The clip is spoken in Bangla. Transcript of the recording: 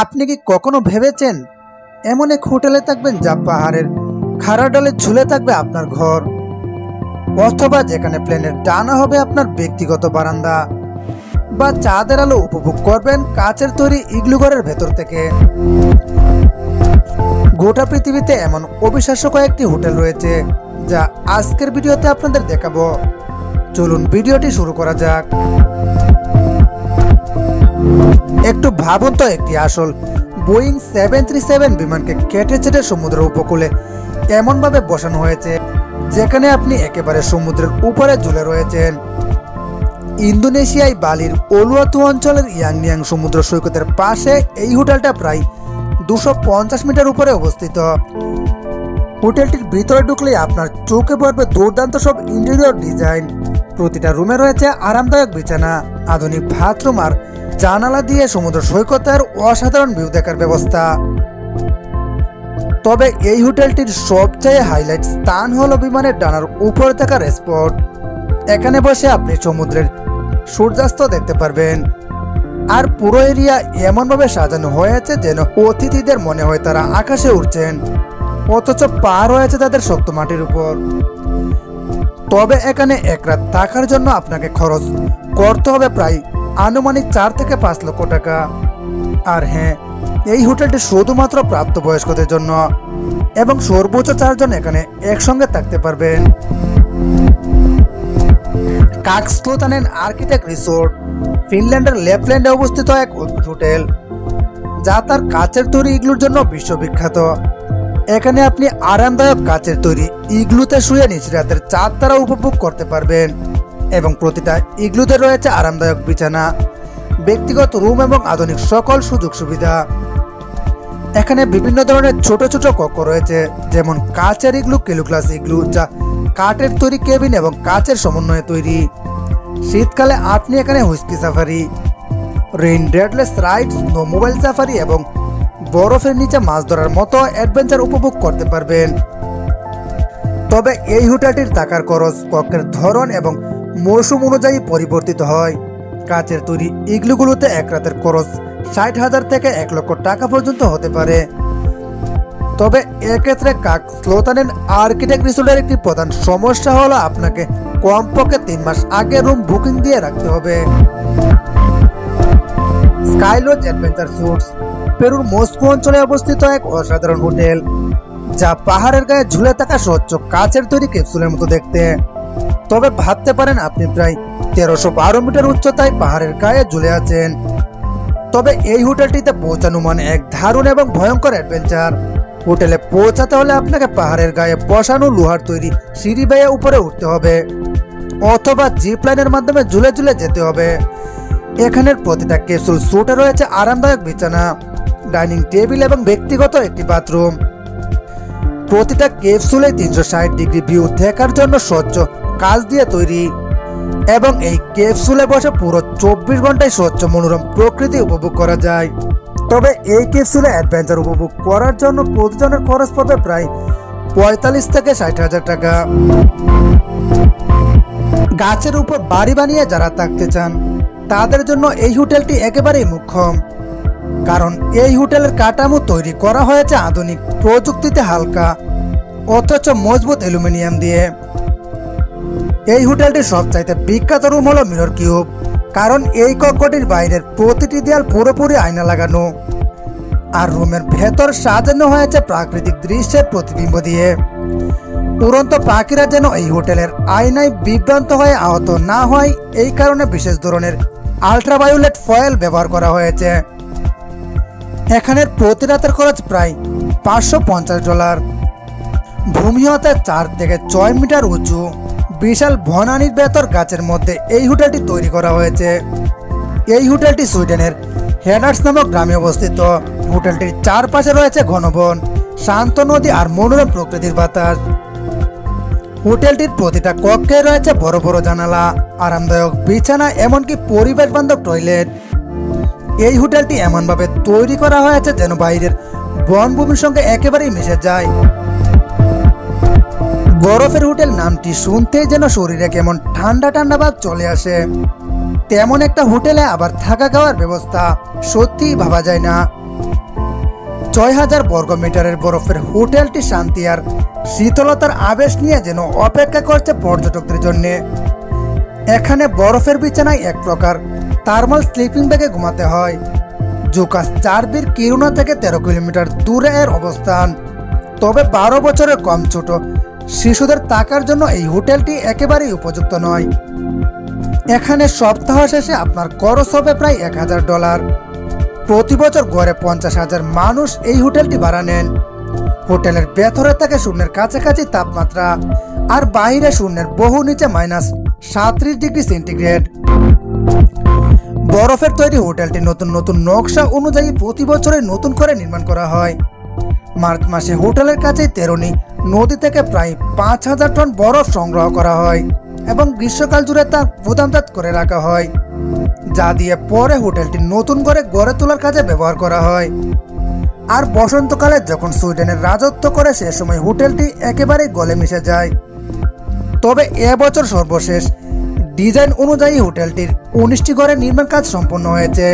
আপনি কি কখনো ভেবেছেন এমন এক হোটেলে থাকবেন যা পাহাড়ের খাড়া ডালে ঝুলে থাকবে আপনার ঘর, অথবা যেখানে প্লেনের ডানা হবে আপনার ব্যক্তিগত বারান্দা, বা চাঁদের আলো উপভোগ করবেন কাচের তৈরি ইগলু ঘরের ভেতর থেকে। গোটা পৃথিবীতে এমন অবিশ্বাস্য কয়েকটি হোটেল রয়েছে যা আজকের ভিডিওতে আপনাদের দেখাবো। চলুন ভিডিওটি শুরু করা যাক। একটু ভাবুন তো, একটি আসল বোয়িং 737 বিমানকে কেটে ছেটে সমুদ্রের উপকূলে এমনভাবে বসানো হয়েছে যেখানে আপনি একেবারে সমুদ্রের উপরে ঝুলে রয়েছেন। ইন্দোনেশিয়ায় বালির ওলুয়াতু অঞ্চলের ইয়াংনিয়াং সমুদ্র সৈকতের পাশে এই হোটেলটা প্রায় 250 মিটার উপরে অবস্থিত। হোটেলটির ভিতরে ঢুকলেই আপনার চোখে পড়বে দুর্দান্ত সব ইন্টেরিয়র ডিজাইন। প্রতিটা রুমে রয়েছে আরামদায়ক বিছানা, আধুনিক বাথরুম আর জানালা দিয়ে সমুদ্র সৈকতের অসাধারণ ভিউ দেখার ব্যবস্থা। তবে এই হোটেলটির সবচেয়ে হাইলাইট স্থান হলো বিমানের ডানার উপরে থাকা স্পট। এখানে বসে আপনি সমুদ্রের সূর্যাস্ত দেখতে পারবেন। আর পুরো এরিয়া এমনভাবে সাজানো হয়েছে যেন অতিথিদের মনে হয় তারা আকাশে উড়ছেন, অথচ পা রয়েছে তাদের শক্ত মাটির উপর। তবে এখানে এক রাত থাকার জন্য আপনাকে খরচ করতে হবে প্রায় আনুমানিক 4 থেকে 5 লক্ষ টাকা। আর হ্যাঁ, এই হোটেলটি শুধুমাত্র প্রাপ্তবয়স্কদের জন্য এবং সর্বোচ্চ 4 জন এখানে একসঙ্গে থাকতে পারবেন। কাক্সলোতানেন আর্কিটেক্ট রিসোর্ট ফিনল্যান্ডের ল্যাপল্যান্ডে অবস্থিত এক হোটেল যা তার কাচের তৈরি ইগলুর জন্য বিশ্ববিখ্যাত। এখানে আপনি আরামদায়ক কাচের তৈরি ইগলুতে শুয়ে নিজ রাতের চাঁদ তারা উপভোগ করতে পারবেন এবং প্রতিটা ইগলুতে রয়েছে আরামদায়ক বিছানা, ব্যক্তিগত রুম এবং আধুনিক সকল সুযোগ সুবিধা। এখানে বিভিন্ন ধরনের ছোট ছোট কক্ষ রয়েছে, যেমন কাচের ইগলু, কেলুক্লাস ইগলু যা কাঠের তৈরি কেবিন এবং কাচের সমন্বয়ে তৈরি। শীতকালে আপনি এখানে হুইস্কি সাফারি, রেইন ডেডলেস রাইড, স্নো মোবাইল সাফারি এবং বরফের নিচে মাছ ধরার মতো অ্যাডভেঞ্চার উপভোগ করতে পারবেন। তবে এই হোটেলটির থাকার খরচ কক্ষের ধরন এবং মৌসুম অনুযায়ী পরিবর্তিত হয়। কাচের তৈরি ইগলুগুলোতে এক রাতের খরচ 60,000 থেকে 1 লক্ষ টাকা পর্যন্ত হতে পারে। তবে এক্ষেত্রে কাক্সলোতানেন আর্কিটেক্ট রিসোর্টের একটি প্রধান সমস্যা হলো আপনাকে কমপক্ষে 3 মাস আগে রুম বুকিং দিয়ে রাখতে হবে। স্কাইলজ অ্যাডভেঞ্চার সুটস পেরুর মস্কো অঞ্চলে অবস্থিত এক অসাধারণ হোটেল যা পাহাড়ের গায়ে ঝুলে থাকা স্বচ্ছ কাচের তৈরি ক্যাপসুলের মতো দেখতে। তবে ভাবতে পারেন আপনি প্রায় 1312 মিটার উচ্চতায় পাহাড়ের গায়ে ঝুলে আছেন। তবে এই হোটেলটিতে পৌঁছানো মানে এক দারুণ এবং ভয়ঙ্কর অ্যাডভেঞ্চার। হোটেলে পৌঁছাতে হলে আপনাকে পাহাড়ের গায়ে বসানো লোহার তৈরি সিঁড়ি বেয়ে উপরে উঠতে হবে অথবা জিপ লাইনের মাধ্যমে ঝুলে ঝুলে যেতে হবে। এখানের প্রতিটা ক্যাপসুল সুটে রয়েছে আরামদায়ক বিছানা, ডাইনিং টেবিল এবং ব্যক্তিগত একটি বাথরুম। প্রতিটা ক্যাপসুলে 360 ডিগ্রি ভিউ দেখার জন্য স্বচ্ছ কাঁচ দিয়ে তৈরি এবং এই ক্যাপসুলে বসে পুরো 24 ঘন্টায় স্বচ্ছ মনোরম প্রকৃতি উপভোগ করা যায়। তবে এই ক্যাপসুলে অ্যাডভেঞ্চার উপভোগ করার জন্য প্রতিজনের খরচ পড়বে প্রায় 45 থেকে 60,000 টাকা। গাছের উপর বাড়ি বানিয়ে যারা থাকতে চান তাদের জন্য এই হোটেলটি একেবারেই মোক্ষম, কারণ এই হোটেলের কাঠামো তৈরি করা হয়েছে আধুনিক প্রযুক্তিতে হালকা অথচ মজবুত অ্যালুমিনিয়াম দিয়ে। এই হোটেলটির সবচাইতে বিখ্যাত রুম হলো মিরর কিউব, কারণ এই কক্ষটির বাইরের প্রতিটি দেয়াল পুরোপুরি আয়না লাগানো আর রুমের ভেতর সাজানো হয়েছে প্রাকৃতিক দৃশ্যের প্রতিবিম্ব দিয়ে। উড়ন্ত পাখিরা যেন এই হোটেলের আয়নায় বিভ্রান্ত হয়ে আহত না হয় এই কারণে বিশেষ ধরনের আল্ট্রাভায়োলেট ফয়েল ব্যবহার করা হয়েছে। এখানের প্রতি রাতের খরচ প্রায় $550। ভূমি হতে 4 থেকে 6 মিটার উঁচু বিশাল বনানীর ভেতর গাছের মধ্যে এই হোটেলটি তৈরি করা হয়েছে। এই হোটেলটি সুইডেনের হেডার্স নামক গ্রামে অবস্থিত। হোটেলটির চারপাশে রয়েছে ঘন বন, শান্ত নদী আর মনোরম প্রকৃতির বাতাস। হোটেলটির প্রতিটা কক্ষে রয়েছে বড় বড় জানালা, আরামদায়ক বিছানা, এমনকি পরিবেশ বান্ধব টয়লেট। এই হোটেলটি এমনভাবে তৈরি করা হয়েছে যেন বাইরের বনভূমির সঙ্গে একেবারেই মিশে যায়। বরফের হোটেল নামটি শুনতেই যেন শরীরে কেমন ঠান্ডা ঠান্ডা ভাব চলে আসে। তেমন একটা হোটেলে আবার থাকা খাওয়ার ব্যবস্থা সত্যিই ভাবা যায় না। ৬,০০০ বর্গমিটারের বরফের হোটেলটি শান্তি আর শীতলতার আবেশ নিয়ে যেন অপেক্ষা করছে পর্যটকদের জন্য। এখানে বরফের বিছানায় এক প্রকার থার্মাল স্লিপিং ব্যাগে ঘুমাতে হয়। জুকাস চার্বির কিরুনা থেকে ১৩ কিলোমিটার দূরে এর অবস্থান। তবে ১২ বছরের কম ছোট শিশুদের থাকার জন্য এই হোটেলটি একেবারেই উপযুক্ত নয়। এখানে সপ্তাহ শেষে আপনার খরচ হবে প্রায় $১,০০০। প্রতি বছর গড়ে ৫০,০০০ মানুষ এই হোটেলটি ভাড়া নেন। হোটেলের ভেতরে থাকে শূন্যের কাছাকাছি তাপমাত্রা, আর বাইরে শূন্যের বহু নিচে -৩৭ ডিগ্রি সেন্টিগ্রেড। বরফের তৈরি হোটেলটি নতুন নতুন নকশা অনুযায়ী প্রতি বছরে নতুন করে নির্মাণ করা হয়। মার্চ মাসে হোটেলের কাছেই তেরোনি নদী থেকে প্রায় ৫,০০০ টন বরফ সংগ্রহ করা হয় এবং গ্রীষ্মকাল জুড়ে তা গুদামজাত করে রাখা হয়, যা দিয়ে পরে হোটেলটি নতুন করে গড়ে তোলার কাজে ব্যবহার করা হয়। আর বসন্তকালে যখন সুইডেনের রাজত্ব করে সে সময় হোটেলটি একেবারেই গলে মিশে যায়। তবে এবছর সর্বশেষ ডিজাইন অনুযায়ী হোটেলটির ১৯টি ঘরের নির্মাণ কাজ সম্পন্ন হয়েছে।